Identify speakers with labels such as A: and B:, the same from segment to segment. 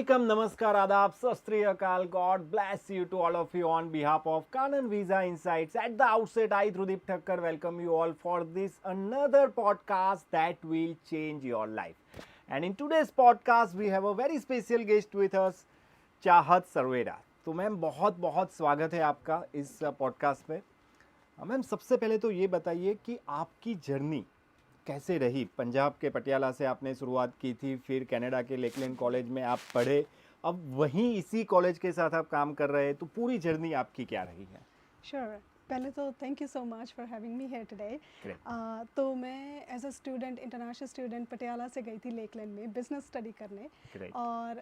A: Welcome, Namaskar, Adab, Sat Sri Akal. God bless you to all of you on behalf of Kanan Visa Insights. At the outset, I, Trudip Thakkar, welcome you all for this another podcast that will change your life. And in today's podcast, we have a very special guest with us, चाहत सरवेरा. तो ma'am बहुत बहुत स्वागत है आपका इस podcast में. Ma'am सबसे पहले तो ये बताइए कि आपकी जर्नी कैसे रही. पंजाब के पटियाला से आपने शुरुआत की थी, फिर कनाडा के लेकलैंड कॉलेज में आप पढ़े, अब वहीं इसी कॉलेज के साथ आप काम कर रहे हैं, तो पूरी जर्नी आपकी क्या रही है?
B: श्योर पहले तो thank you so much for having me here today. तो मैं as a student international student Patiala से गई थी लेकलैंड में बिजनेस स्टडी करने. और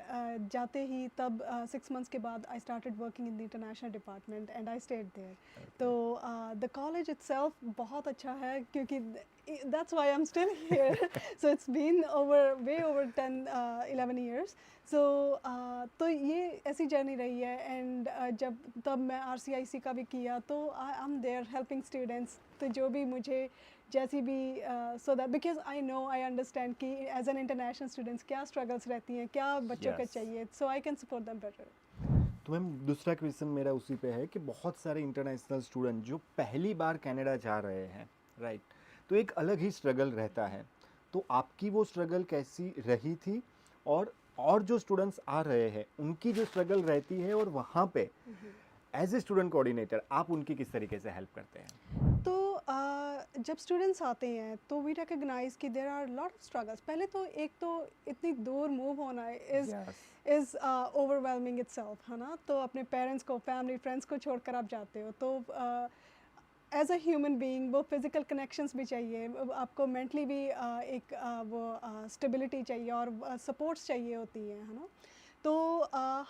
B: जाते ही तब 6 मंथ्स के बाद I started working in the international department and I stayed there. तो द कॉलेज इटसेल्फ बहुत अच्छा है क्योंकि that's why I'm still here. So it's been way over 10-11 years. So तो ये ऐसी जर्नी रही है. एंड जब तब मैं RCIC का भी किया तो I am there helping students. तो जो भी मुझे जैसी भी so that because I understand कि एज एन इंटरनेशनल स्टूडेंट्स क्या स्ट्रगल्स रहती हैं, क्या बच्चों को चाहिए, so I can support them better.
A: तो मैम दूसरा क्वेश्चन मेरा उसी पे है कि बहुत सारे इंटरनेशनल स्टूडेंट जो पहली बार कनाडा जा रहे हैं, राइट, तो एक अलग ही स्ट्रगल रहता है. तो आपकी वो स्ट्रगल कैसी रही थी, और जो स्टूडेंट्स आ रहे हैं उनकी जो स्ट्रगल रहती है, और वहाँ पे एज ए स्टूडेंट कोऑर्डिनेटर आप उनकी किस तरीके से हेल्प करते हैं?
B: तो जब स्टूडेंट्स आते हैं तो वी रिकग्नाइज कि there are lot of struggles. पहले तो एक तो इतनी दूर मूव होना इज़ ओवरवेलमिंग इटसेल्फ, है ना. तो अपने पेरेंट्स को, फैमिली, फ्रेंड्स को छोड़कर आप जाते हो, तो एज अ ह्यूमन बीइंग वो फिज़िकल कनेक्शंस भी चाहिए, आपको मेंटली भी एक वो स्टेबिलिटी चाहिए और सपोर्ट्स चाहिए होती हैं, है ना. तो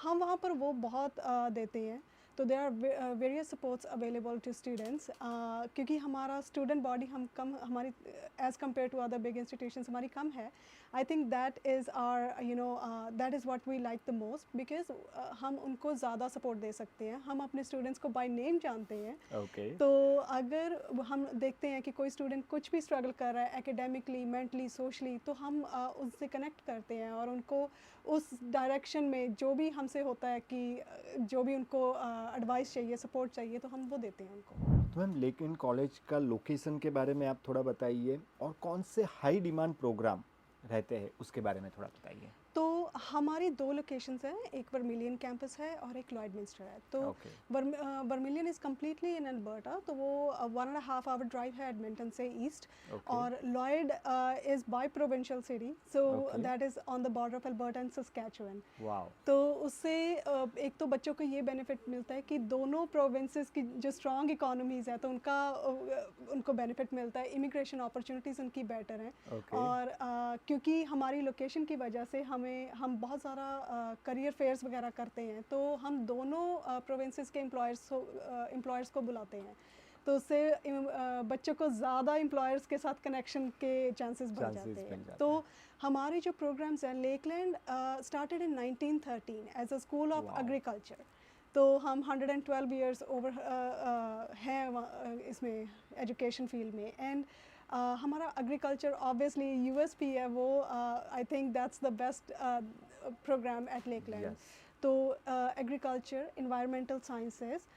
B: हम वहाँ पर वो बहुत देते हैं. तो there are various supports available to students. क्योंकि हमारा स्टूडेंट बॉडी हमारी as compare to other big institutions हमारी कम है. I think that is or that is what we like the most, because हम उनको ज़्यादा सपोर्ट दे सकते हैं. हम अपने स्टूडेंट्स को बाय नेम जानते हैं. तो अगर हम देखते हैं कि कोई स्टूडेंट कुछ भी स्ट्रगल कर रहा है एकेडमिकली, मेंटली, सोशली, तो हम उससे कनेक्ट करते हैं और उनको उस डायरेक्शन में जो भी हमसे होता है कि जो भी उनको एडवाइस चाहिए, सपोर्ट चाहिए, तो हम वो देते हैं उनको.
A: तो मैम लेकिन कॉलेज का लोकेशन के बारे में आप थोड़ा बताइए, और कौन से हाई डिमांड प्रोग्राम रहते हैं उसके बारे में थोड़ा बताइए.
B: तो हमारी 2 लोकेशंस हैं, एक वर्मिलियन कैंपस है और एक लॉयडमिंस्टर है. तो vermilion is completely in Alberta, तो वो 1.5 आवर ड्राइव है एडमिंटन से ईस्ट. और Lloyd is by provincial city, so that is on the border of Alberta and Saskatchewan. तो उससे एक तो बच्चों को ये बेनिफिट मिलता है कि दोनों प्रोविंसेस की जो स्ट्रॉन्ग इकोनॉमीज़ है तो उनको बेनिफिट मिलता है. इमिग्रेशन अपॉर्चुनिटीज़ उनकी बेटर हैं. और क्योंकि हमारी लोकेशन की वजह से हम बहुत सारा करियर फेयर्स वगैरह करते हैं, तो हम दोनों प्रोविंसेस के एम्प्लॉयर्स को बुलाते हैं. तो उससे बच्चों को ज़्यादा एम्प्लॉयर्स के साथ कनेक्शन के चांसेस बढ़ जाते हैं. तो हमारे जो प्रोग्राम्स हैं, Lakeland started in 1913 as a school of agriculture. तो हम 112 ईयर्स ओवर हैं इसमें एजुकेशन फील्ड में. एंड हमारा एग्रीकल्चर ऑब्वियसली USP है, वो I think that's the best program at Lakeland. तो agriculture, environmental sciences,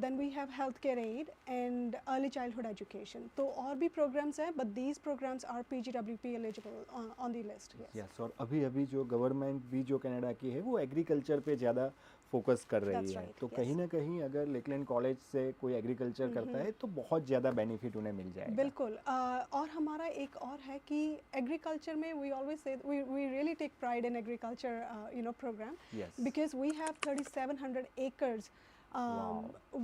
B: then we have healthcare aid and early childhood education. तो और भी programs हैं, but these programs are PGWP eligible on the list.
A: Yes, और अभी जो government भी जो कनाडा की है वो एग्रीकल्चर पे ज़्यादा फोकस कर रही है. तो कहीं ना कहीं अगर लेकलैंड कॉलेज से कोई एग्रीकल्चर करता है तो बहुत ज़्यादा बेनिफिट उन्हें मिल जाएगा.
B: बिल्कुल. और हमारा एक और है कि एग्रीकल्चर में वी ऑलवेज से we really take pride in agriculture program, because we have 3700 acres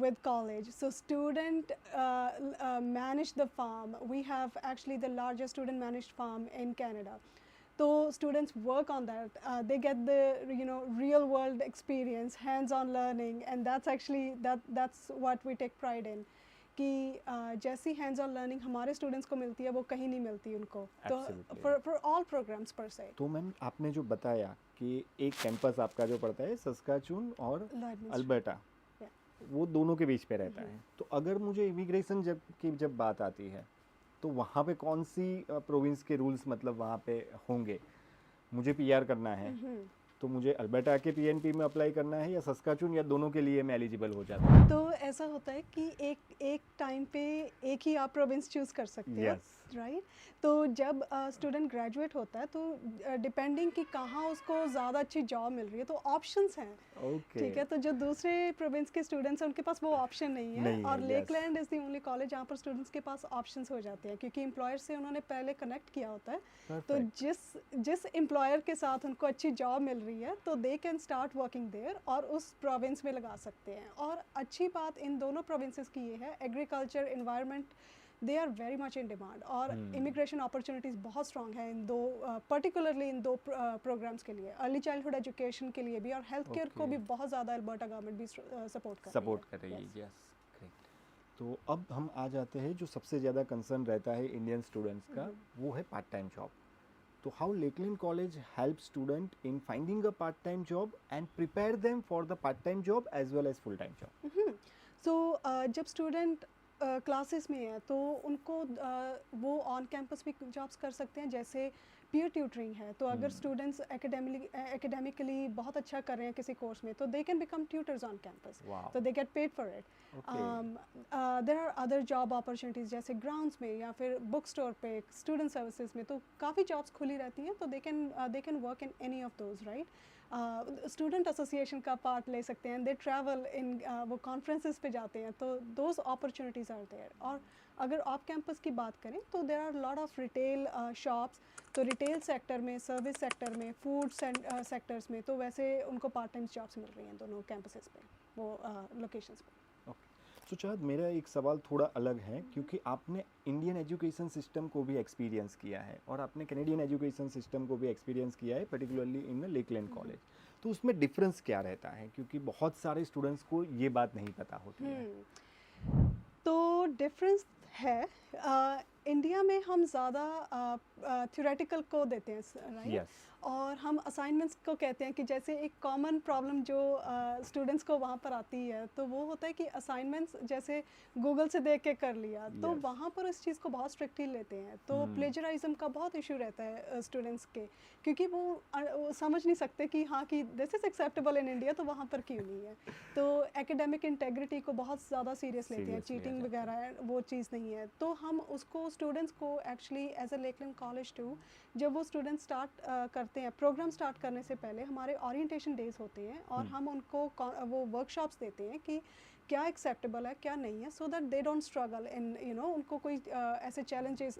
B: with college. So student manage the farm. We have actually the largest student managed farm in Canada. So students work on that. They get the real world experience, hands-on learning, and that's what we take pride in. कि जैसी hands-on learning हमारे students को मिलती है वो कहीं नहीं मिलती उनको. तो for all programs per se.
A: तो मैम आपने जो बताया कि एक कैंपस आपका जो पड़ता है सस्काचून और अल्बर्टा, वो दोनों के बीच पे रहता है. तो अगर मुझे इमिग्रेशन जब बात आती है तो वहाँ पे कौन सी प्रोविंस के रूल्स मतलब वहाँ पे होंगे? मुझे PR करना है तो मुझे अल्बर्टा के पीएनपी में अप्लाई करना है या सस्काचून, या दोनों के लिए मैं एलिजिबल हो जाता हूँ?
B: तो ऐसा होता है कि एक टाइम पे एक ही आप प्रोविंस चूज़ कर सकते हो,
A: यस,
B: राइट? तो जब स्टूडेंट ग्रेजुएट होता है तो डिपेंडिंग कि कहाँ उसको ज़्यादा अच्छी जॉब मिल रही है तो ऑप्शंस हैं,
A: ओके,
B: ठीक है? तो जो दूसरे प्रोविंस के स्टूडेंट्स हैं उनके पास वो ऑप्शन नहीं है,
A: नहीं है,
B: और
A: yes,
B: Lakeland is the only college जहाँ पर स्टूडेंट्स के पास ऑप्शंस हो जाते हैं, क्योंकि एम्प्लॉयर से उन्होंने पहले कनेक्ट किया होता है। तो
A: परफेक्ट,
B: जिस एम्प्लॉयर के साथ उनको अच्छी जॉब मिल रही है तो they can start working there और उस प्रोविंस में लगा सकते हैं। और अच्छी बात इन दोनों प्रोविंसेस की ये है, agriculture, environment, they are very much in demand, और इमिग्रेशन अपॉर्चुनिटीज़ बहुत स्ट्रॉन्ग है इन दो, पर्टिकुलरली इन दो प्रोग्राम्स के लिए, अर्ली चाइल्डहुड एजुकेशन के लिए भी, और हेल्थ केयर को
A: ओके,
B: भी बहुत ज़्यादा अल्बर्टा गवर्नमेंट भी सपोर्ट
A: सपोर्ट कर रही है,
B: Yes.
A: Yes, great. तो अब हम आ जाते हैं जो सबसे ज़्यादा कंसर्न रहता है इंडियन स्टूडेंट्स का, वो है पार्ट टाइम जॉब। तो how Lakeland college help student in finding a part time job and prepare them for the part time job as well as full time job?
B: So जब student classes में है तो उनको वो on campus भी jobs कर सकते हैं, जैसे पीयर ट्यूटरिंग है। तो अगर स्टूडेंट्स एकेडमिकली बहुत अच्छा कर रहे हैं किसी कोर्स में तो they can become tutors on campus,
A: wow,
B: तो they get paid for it.
A: Okay,
B: there are other job opportunities जैसे ग्राउंड्स में या फिर बुक स्टोर पे, स्टूडेंट सर्विसेज में, तो काफ़ी जॉब्स खुली रहती हैं, तो they can work in any of those, right? Student association का पार्ट ले सकते हैं, दे ट्रैवल इन, वो कॉन्फ्रेंसेस पे जाते हैं, तो दोज अपॉर्चुनिटीज़ आर देयर। और अगर ऑफ कैंपस की बात करें तो there are lot of retail shops, तो रिटेल सेक्टर में, सर्विस सेक्टर में, फूड सेक्टर्स में, तो वैसे उनको पार्ट टाइम जॉब्स मिल रही हैं दोनों कैंपसेस पे, वो लोकेशंस पे।
A: तो चाहत मेरा एक सवाल थोड़ा अलग है, क्योंकि आपने इंडियन एजुकेशन सिस्टम को भी एक्सपीरियंस किया है और आपने कैनेडियन एजुकेशन सिस्टम को भी एक्सपीरियंस किया है, पर्टिकुलरली इन लेकलैंड कॉलेज। तो उसमें डिफरेंस क्या रहता है, क्योंकि बहुत सारे स्टूडेंट्स को ये बात नहीं पता होती है?
B: तो डिफरेंस है, इंडिया में हम ज़्यादा थ्योरेटिकल को देते हैं, राइट?
A: यस,
B: और हम असाइनमेंट्स को कहते हैं कि जैसे एक कॉमन प्रॉब्लम जो स्टूडेंट्स को वहाँ पर आती है तो वो होता है कि असाइनमेंट्स जैसे गूगल से देख के कर लिया, तो
A: Yes.
B: वहाँ पर इस चीज़ को बहुत स्ट्रिक्टली लेते हैं, तो प्लेजराइज्म का बहुत इशू रहता है स्टूडेंट्स के, क्योंकि वो समझ नहीं सकते कि हाँ कि this is acceptable in India, तो वहाँ पर क्यों नहीं है। तो एकेडमिक इंटेग्रिटी को बहुत ज़्यादा सीरियस लेते हैं,
A: Serious लिया
B: चीटिंग
A: जाता है।
B: वगैरह वो चीज़ नहीं है। तो हम उसको स्टूडेंट्स को actually as a Lakeland college too, जब वो स्टूडेंट स्टार्ट करते हैं, प्रोग्राम स्टार्ट करने से पहले हमारे ओरिएंटेशन डेज होते हैं और हम उनको वो वर्कशॉप्स देते हैं कि क्या एक्सेप्टेबल है क्या नहीं है, so that they don't struggle in, उनको कोई ऐसे चैलेंजेस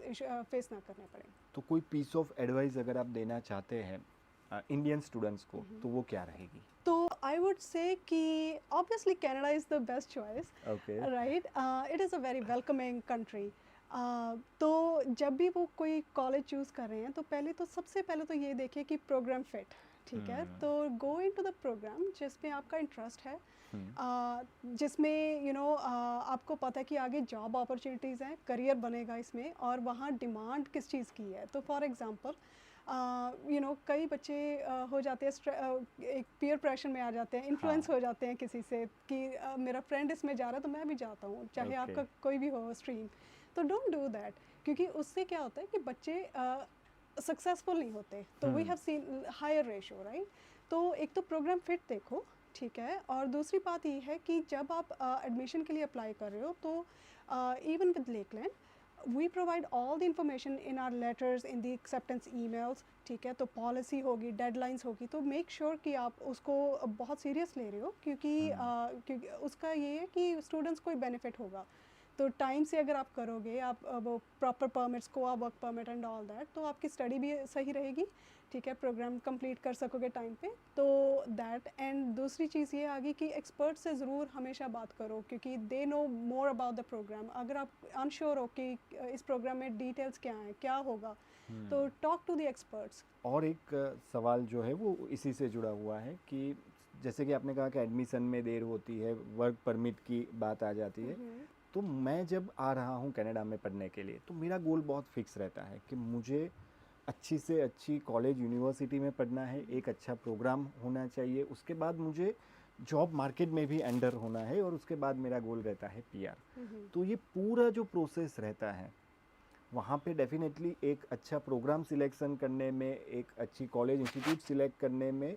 B: फेस ना करने पड़े।
A: तो कोई पीस ऑफ एडवाइस अगर आप देना चाहते हैं इंडियन स्टूडेंट्स को, तो वो क्या रहेगी?
B: तो आई वुड से कि obviously Canada is the best choice,
A: okay,
B: right? It is a very welcoming country. तो जब भी वो कोई कॉलेज चूज़ कर रहे हैं तो सबसे पहले तो ये देखिए कि प्रोग्राम फिट, ठीक है? तो गो इनटू द प्रोग्राम जिसमें आपका इंटरेस्ट है, जिसमें आपको पता है कि आगे जॉब अपॉर्चुनिटीज़ हैं, करियर बनेगा इसमें, और वहाँ डिमांड किस चीज़ की है। तो फॉर एग्जांपल कई बच्चे हो जाते हैं एक पीयर प्रेशर में आ जाते हैं, इन्फ्लुएंस हो जाते हैं किसी से कि मेरा फ्रेंड इसमें जा रहा है तो मैं भी जाता हूँ, चाहे
A: Okay.
B: आपका कोई भी हो स्ट्रीम। तो डोंट डू दैट, क्योंकि उससे क्या होता है कि बच्चे सक्सेसफुल नहीं होते, तो we have seen higher ratio, right? तो एक तो प्रोग्राम फिट देखो, ठीक है, और दूसरी बात ये है कि जब आप एडमिशन के लिए अप्लाई कर रहे हो तो even with Lakeland we provide all the information in our letters, in the acceptance emails, ठीक है? तो पॉलिसी होगी, डेडलाइंस होगी, तो मेक श्योर कि आप उसको बहुत सीरियस ले रहे हो, क्योंकि उसका ये है कि स्टूडेंट्स को ही बेनिफिट होगा। तो टाइम से अगर आप करोगे, आप वो प्रॉपर परमिट्स को, आप work permit and all that, तो आपकी स्टडी भी सही रहेगी, ठीक है? प्रोग्राम कंप्लीट कर सकोगे टाइम पे, तो दैट। एंड दूसरी चीज़ ये आ गई कि एक्सपर्ट से ज़रूर हमेशा बात करो, क्योंकि they know more about the program. अगर आप अनश्योर हो कि इस प्रोग्राम में डिटेल्स क्या हैं, क्या होगा, तो टॉक टू द एक्सपर्ट्स।
A: और एक सवाल जो है वो इसी से जुड़ा हुआ है कि जैसे कि आपने कहा कि एडमिशन में देर होती है, वर्क परमिट की बात आ जाती है, तो मैं जब आ रहा हूँ कनाडा में पढ़ने के लिए तो मेरा गोल बहुत फिक्स रहता है कि मुझे अच्छी से अच्छी कॉलेज यूनिवर्सिटी में पढ़ना है, एक अच्छा प्रोग्राम होना चाहिए, उसके बाद मुझे जॉब मार्केट में भी एंटर होना है, और उसके बाद मेरा गोल रहता है पीआर। तो ये पूरा जो प्रोसेस रहता है वहाँ पे डेफिनेटली एक अच्छा प्रोग्राम सिलेक्शन करने में, एक अच्छी कॉलेज इंस्टीट्यूट सिलेक्ट करने में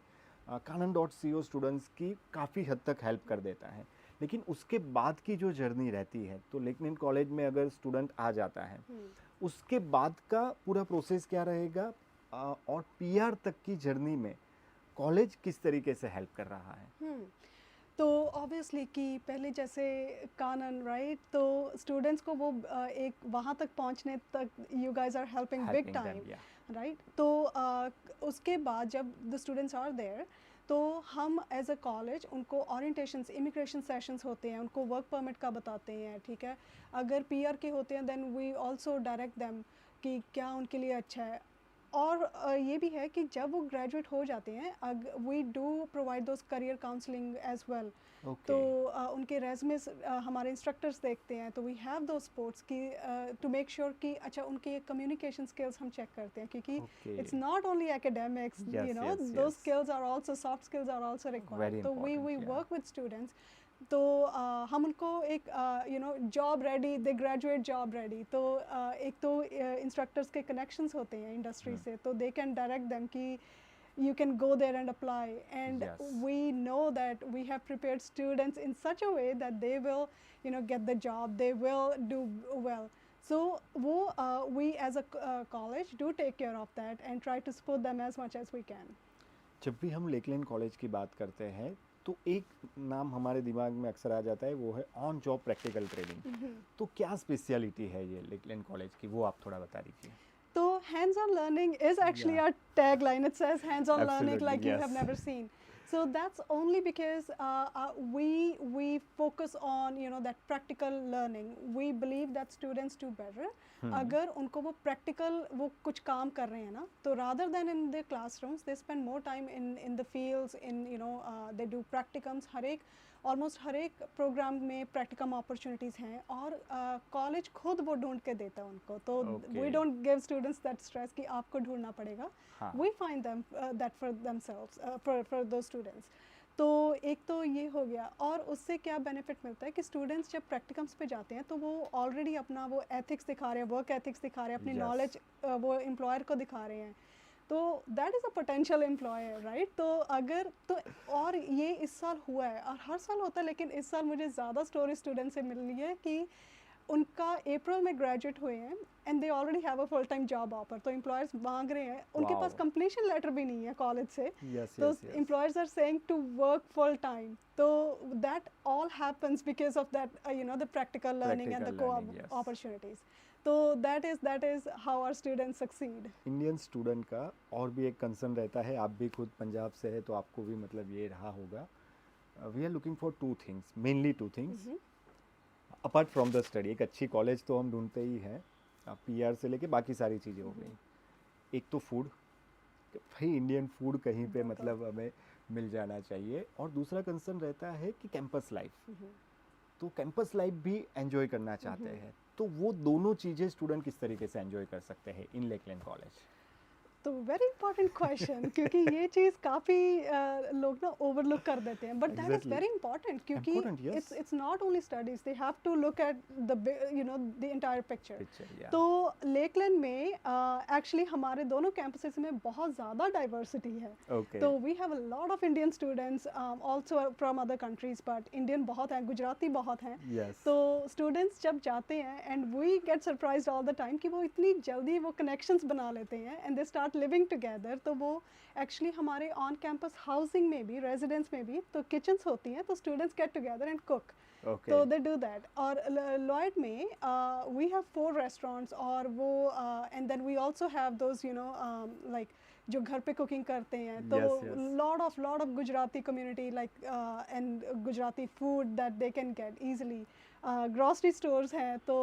A: canon.co स्टूडेंट्स की काफ़ी हद तक हेल्प कर देता है, लेकिन उसके बाद की जो जर्नी रहती है, तो लेकलैंड कॉलेज में अगर स्टूडेंट आ जाता है, उसके बाद का पूरा प्रोसेस क्या रहेगा, और पीआर तक की जर्नी में कॉलेज किस तरीके से हेल्प कर रहा है?
B: तो ऑब्वियसली कि पहले जैसे कानन राइट, तो स्टूडेंट्स को वो एक वहाँ तक पहुँचने तक you guys are helping big time, right. तो उसके बाद जब द स्टूडेंट्स आर देयर, तो हम एज अ कॉलेज उनको ओरिएंटेशंस, इमिग्रेशन सेशंस होते हैं, उनको वर्क परमिट का बताते हैं, ठीक है। अगर पीआर के होते हैं then we also direct them कि क्या उनके लिए अच्छा है। और ये भी है कि जब वो ग्रेजुएट हो जाते हैं, we do provide those career counselling as well. तो उनके रेजमेस हमारे इंस्ट्रक्टर्स देखते हैं, तो वी हैव दो स्पोर्ट्स की टू मेक श्योर कि अच्छा उनके कम्युनिकेशन स्किल्स हम चेक करते हैं, क्योंकि it's not only academics, you know, though skills are also, soft skills are also required. तो वी वर्क विद स्टूडेंट्स, तो हम उनको एक you know job ready, they graduate job ready. तो एक तो इंस्ट्रक्टर्स के कनेक्शंस होते हैं इंडस्ट्री से, तो दे कैन डायरेक्ट देम कि you can go there and apply, and we know that we have prepared students in such a way that they will, you know, get the job, they will do well. So we as a college do take care of that and try to support them as much as we can.
A: जब भी हम Lakeland college की बात करते हैं, तो एक नाम हमारे दिमाग में अक्सर आ जाता है, वो है ऑन जॉब प्रैक्टिकल ट्रेनिंग। तो क्या स्पेशलिटी है ये लेकलैंड कॉलेज की, वो आप थोड़ा बता दीजिए।
B: So hands-on learning is actually our tagline. It says hands-on learning like you have never seen. So that's only because we focus on, you know, that practical learning. We believe that students do better अगर उनको वो practical वो कुछ काम कर रहे हैं ना, तो rather than in their classrooms they spend more time in the fields, in, you know, they do practicums. Almost हर एक प्रोग्राम में प्रैक्टिकम अपॉर्चुनिटीज़ हैं, और कॉलेज खुद वो ढूंढ के देता है उनको। तो we don't give students that stress कि आपको ढूंढना पड़ेगा, we find them that for themselves, for those students. तो एक तो ये हो गया, और उससे क्या बेनिफिट मिलता है कि स्टूडेंट्स जब प्रैक्टिकम्स पे जाते हैं तो वो ऑलरेडी अपना वो एथिक्स दिखा रहे हैं, वर्क एथिक्स दिखा रहे हैं, अपनी नॉलेज वो एम्प्लॉयर को दिखा रहे हैं। तो that is a potential employer, right. तो अगर तो, और ये इस साल हुआ है, और हर साल होता है, लेकिन इस साल मुझे ज़्यादा स्टोरी स्टूडेंट से मिल रही है कि उनका अप्रैल में ग्रेजुएट हुए हैं and they already have a full time job offer. तो एम्प्लॉयर्स मांग रहे हैं, उनके पास कंप्लीशन लेटर भी नहीं है कॉलेज से, तो employers are saying to work full time. तो that all happens because of that, you know, the practical learning and the co opportunities. तो that is how our students succeed.
A: Indian student का और भी एक concern रहता है, आप भी खुद पंजाब से है तो आपको भी मतलब ये रहा होगा, we are looking for two things, mainly two things apart from the study. एक अच्छी कॉलेज तो हम ढूंढते ही हैं, पीआर से लेके बाकी सारी चीज़ें हो गई। एक तो फूड, भाई इंडियन फूड कहीं पे मतलब हमें मिल जाना चाहिए, और दूसरा कंसर्न रहता है कि कैंपस लाइफ, तो कैंपस लाइफ भी एंजॉय करना चाहते हैं। तो वो दोनों चीज़ें स्टूडेंट किस तरीके से एंजॉय कर सकते हैं इन लेकलैंड कॉलेज?
B: तो वेरी इंपॉर्टेंट क्वेश्चन, क्योंकि ये चीज़ काफ़ी लोग ना ओवरलुक कर देते हैं, but that is very important, क्योंकि it's not only studies, they have to look at the, you know, the entire picture. तो लेकलैंड में एक्चुअली हमारे दोनों कैंपसेस में बहुत ज़्यादा डाइवर्सिटी है। तो we have a lot of Indian students also from other countries, but Indian बहुत हैं, गुजराती बहुत हैं। तो स्टूडेंट्स जब जाते हैं and we get surprised all the time कि वो इतनी जल्दी वो कनेक्शंस बना लेते हैं and they start living together. तो वो एक्चुअली हमारे ऑन कैंपस हाउसिंग में भी, रेजिडेंस में भी, तो किचन्स होती हैं, तो students get together and cook. तो दे डू दैट। और लॉयड में वी हैव 4 रेस्टोरेंट्स, और वो and then we also have those, you know, like जो घर पे कुकिंग करते हैं। तो lot of Gujarati community like and Gujarati food that they can get easily. Grocery stores हैं, तो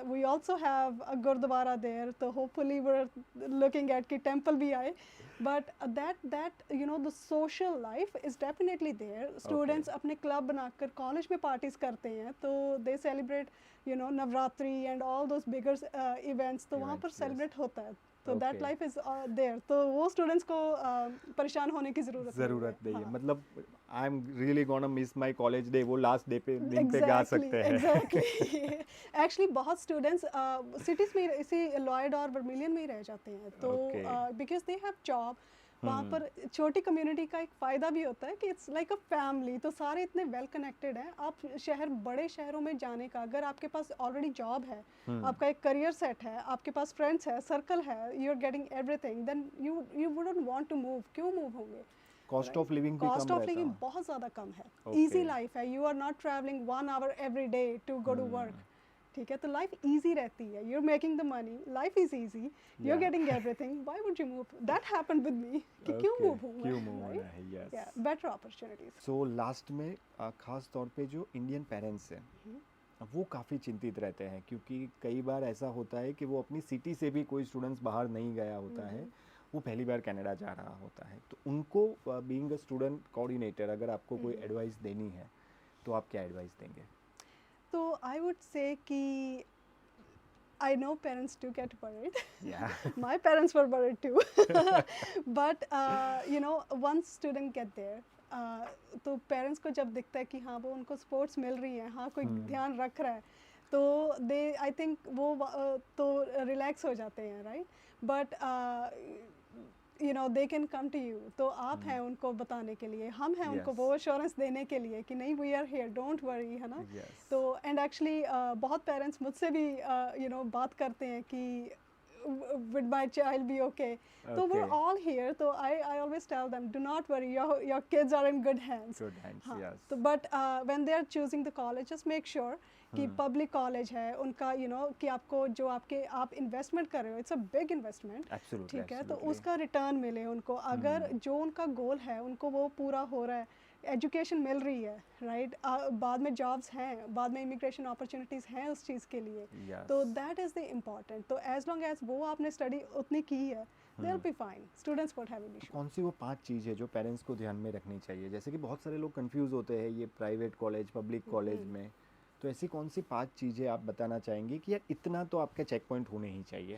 B: we also have a gurdwara there, तो hopefully we are looking at कि टेम्पल भी आए। But that you know the social life is definitely there. Students अपने club बनाकर college में parties करते हैं, तो they celebrate, you know, Navratri and all those bigger events, तो वहाँ पर सेलिब्रेट होता है। तो दैट लाइफ इज देयर। तो वो स्टूडेंट्स को परेशान होने की ज़रूरत नहीं है।
A: मतलब I am really gonna miss my college day, वो लास्ट डे पे दिन पे गा सकते हैं।
B: एग्जैक्टली। एक्चुअली बहुत स्टूडेंट्स सिटीज़ में, इसी लॉयड और वर्मिलियन में ही रह जाते हैं, तो बिकॉज दे हैव जॉब, वहाँ पर छोटी कम्युनिटी का एक फ़ायदा भी होता है कि इट्स लाइक अ फैमिली, तो सारे इतने वेल कनेक्टेड हैं। आप बड़े शहरों में जाने का, अगर आपके पास ऑलरेडी जॉब है, आपका एक करियर सेट है, आपके पास फ्रेंड्स है, सर्कल है, you are getting everything, then you wouldn't want to move. क्यों मूव होंगे?
A: कॉस्ट ऑफ लिविंग भी
B: कॉस्ट
A: कम
B: ऑफ
A: रहता
B: लिविंग
A: है।
B: बहुत ज़्यादा कम है,
A: Okay.
B: ईजी लाइफ है, you are not traveling 1 hour every day to go to work. ठीक है, तो लाइफ इजी रहती है, you are making the money, life is easy, you are
A: Yeah.
B: Getting everything, why would you move? That happened with me कि क्यों
A: Okay,
B: move हूँ
A: क्यों
B: मैं,
A: move होना
B: राइट?
A: है, yes.
B: या बेटर अपॉर्चुनिटीज।
A: सो लास्ट में खास तौर पे जो इंडियन पेरेंट्स हैं वो काफ़ी चिंतित रहते हैं, क्योंकि कई बार ऐसा होता है कि वो अपनी सिटी से भी कोई स्टूडेंट्स बाहर नहीं गया होता है, वो पहली बार कनाडा जा रहा होता है, तो उनको बीइंग अ स्टूडेंट कोऑर्डिनेटर अगर आपको कोई एडवाइस देनी है तो आप क्या एडवाइस देंगे?
B: तो आई वुड से कि I know parents do get worried.
A: Yeah.
B: My parents were worried too. But you know, once student get there, तो पेरेंट्स को जब दिखता है कि हाँ वो उनको स्पोर्ट्स मिल रही है, हाँ कोई ध्यान रख रहा है, तो दे आई थिंक वो तो रिलैक्स हो जाते हैं, right? But you know they can come to you, तो आप हैं उनको बताने के लिए, हम हैं उनको
A: Yes.
B: वो एश्योरेंस देने के लिए कि नहीं, we are here, don't worry, है ना?
A: Yes.
B: तो एंड एक्चुअली बहुत पेरेंट्स मुझसे भी यू नो बात करते हैं कि would my child be okay? So we're
A: Okay.
B: all here, so I always tell them, do not worry, your kids are in good hands.
A: Good hands,
B: हाँ,
A: yes.
B: तो but when they are choosing the college, just make sure कि public college है उनका, you know कि आपको जो आप investment कर रहे हो, it's a big investment,
A: Absolutely,
B: ठीक है, तो
A: absolutely.
B: उसका रिटर्न मिले उनको, अगर जो उनका गोल है उनको वो पूरा हो रहा है, एजुकेशन मिल रही है, राइट? बाद में जॉब्स हैं, बाद में इमिग्रेशन अपॉर्चुनिटीज़ हैं उस चीज़ के लिए,
A: Yes.
B: तो दैट इज़ द इम्पॉर्टेंट। तो एज लॉन्ग एज वो आपने स्टडी उतनी की है, they will be fine, students won't have any issue.
A: कौन सी वो 5 चीज़ है जो पेरेंट्स को ध्यान में रखनी चाहिए? जैसे कि बहुत सारे लोग कंफ्यूज होते हैं ये प्राइवेट कॉलेज पब्लिक कॉलेज में, तो ऐसी कौन सी 5 चीज़ें आप बताना चाहेंगे कि यार इतना तो आपका चेक पॉइंट होने ही चाहिए,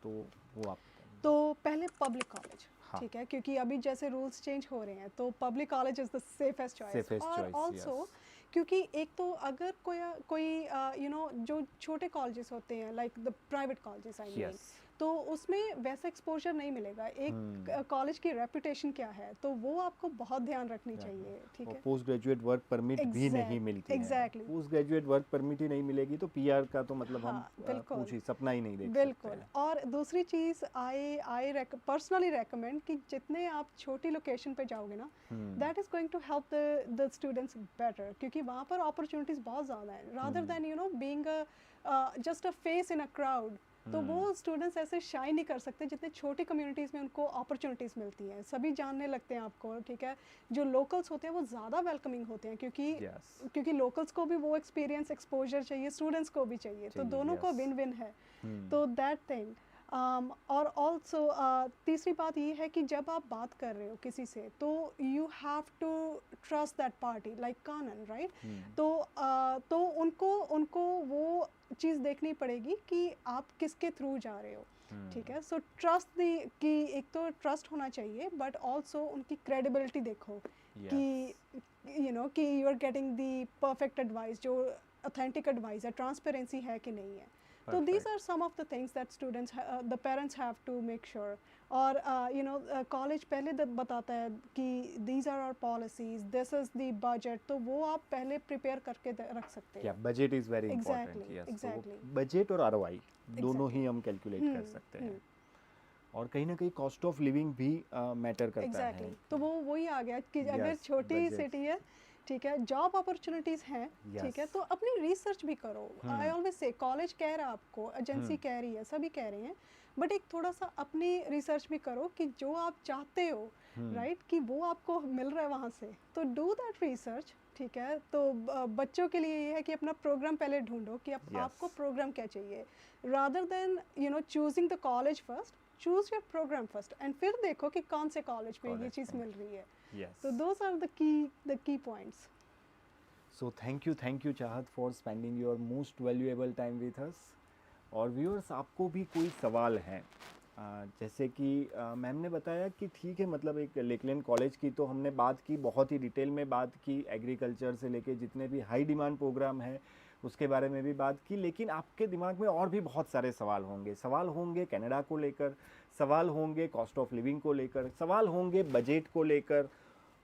A: तो वो आप बताइए।
B: तो पहले पब्लिक कॉलेज,
A: हाँ.
B: ठीक है, क्योंकि अभी जैसे रूल्स चेंज हो रहे हैं, तो public college is the safest choice.
A: Safest
B: और
A: choice,
B: ऑल्सो
A: yes.
B: क्योंकि एक तो अगर कोई यू नो जो छोटे कॉलेजेस होते हैं, like the private colleges I mean,
A: Yes.
B: तो उसमें वैसा एक्सपोजर नहीं मिलेगा। एक कॉलेज की रेपुटेशन क्या है, तो वो आपको बहुत ध्यान रखनी चाहिए, ठीक
A: और
B: है?
A: पोस्ट ग्रेजुएट वर्क परमिट भी नहीं मिलती है।
B: exactly.
A: Post graduate work permit ही नहीं मिलेगी तो पीआर का तो मतलब
B: हाँ,
A: हम
B: बिल्कुल।
A: कुछ ही सपना ही नहीं देख
B: बिल्कुल।
A: सकते हैं।
B: और दूसरी चीज़ आई पर्सनली रेकमेंड कि जितने आप छोटी लोकेशन पे जाओगे ना, that is going to help the students better, क्योंकि वहाँ पर अपॉर्चुनिटीज़ बहुत ज़्यादा हैं, rather than you know being just a face in a crowd. तो वो स्टूडेंट्स ऐसे शाइन नहीं कर सकते जितने छोटी कम्युनिटीज़ में उनको अपॉर्चुनिटीज़ मिलती हैं, सभी जानने लगते हैं आपको, ठीक है? जो लोकल्स होते हैं वो ज़्यादा वेलकमिंग होते हैं,
A: Yes.
B: क्योंकि लोकल्स को भी वो एक्सपीरियंस एक्सपोजर चाहिए, स्टूडेंट्स को भी चाहिए, तो दोनों को
A: yes.
B: विन विन है। तो दैट थिंग। और ऑल्सो तीसरी बात ये है कि जब आप बात कर रहे हो किसी से, तो you have to trust that party like Kanan, right? तो उनको वो चीज़ देखनी पड़ेगी कि आप किसके थ्रू जा रहे हो, ठीक है? सो ट्रस्ट कि एक तो ट्रस्ट होना चाहिए, बट ऑल्सो उनकी क्रेडिबिलिटी देखो कि यू नो कि you are getting the perfect advice, जो ऑथेंटिक एडवाइस है, ट्रांसपेरेंसी है कि नहीं है। तो these are some of the things that students the parents have to make sure। और you know कॉलेज पहले बताता है कि these are our policies, this is the budget, तो वो आप पहले प्रिपेयर करके रख सकते हैं।
A: या budget is very important.
B: Exactly,
A: yes,
B: exactly.
A: Budget और आरओआई दोनों ही हम कैलकुलेट कर सकते हैं, और कहीं ना कहीं कॉस्ट ऑफ लिविंग भी मैटर करता
B: एग्जैक्टली
A: है।
B: तो वही आ गया कि अगर
A: Yes,
B: छोटी
A: budget.
B: सिटी है, ठीक है, जॉब अपॉर्चुनिटीज़ हैं, ठीक है,
A: Yes.
B: तो अपनी रिसर्च भी करो। आई ऑलवेज से कॉलेज कह रहा है आपको, एजेंसी कह रही है, सभी कह रहे हैं, बट एक थोड़ा सा अपनी रिसर्च भी करो कि जो आप चाहते हो, राइट, कि वो आपको मिल रहा है वहाँ से, तो डू दैट रिसर्च, ठीक है? तो बच्चों के लिए ये है कि अपना प्रोग्राम पहले ढूंढो कि
A: Yes.
B: आपको प्रोग्राम क्या चाहिए, rather than you know choosing the college first, choose your program first, and फिर देखो कि कौन से कॉलेज में ये
A: College
B: चीज़
A: में।
B: मिल रही है।
A: Yes.
B: So those are the key points.
A: So thank you चाहत for spending your most valuable time with us। और व्यूअर्स, आपको भी कोई सवाल है, जैसे कि मैम ने बताया कि ठीक है, मतलब एक लेकलैंड कॉलेज की तो हमने बात की, बहुत ही डिटेल में बात की, एग्रीकल्चर से लेके जितने भी हाई डिमांड प्रोग्राम है उसके बारे में भी बात की, लेकिन आपके दिमाग में और भी बहुत सारे सवाल होंगे कनाडा को लेकर, सवाल होंगे कॉस्ट ऑफ लिविंग को लेकर, सवाल होंगे बजट को लेकर,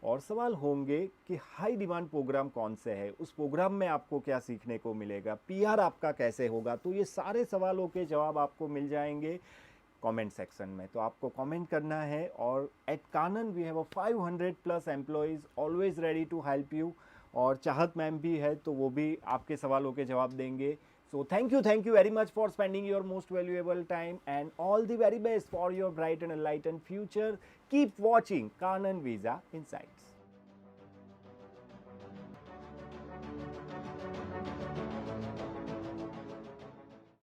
A: और सवाल होंगे कि हाई डिमांड प्रोग्राम कौन से है, उस प्रोग्राम में आपको क्या सीखने को मिलेगा, पीआर आपका कैसे होगा। तो ये सारे सवालों के जवाब आपको मिल जाएंगे कमेंट सेक्शन में। तो आपको कमेंट करना है, और at Kanan we have a 500+ employees always ready to help you, और चाहत मैम भी है तो वो भी आपके सवालों के जवाब देंगे। So thank you very much for spending your most valuable time, and all the very best for your bright and enlightened future. Keep watching Kanan Visa Insights.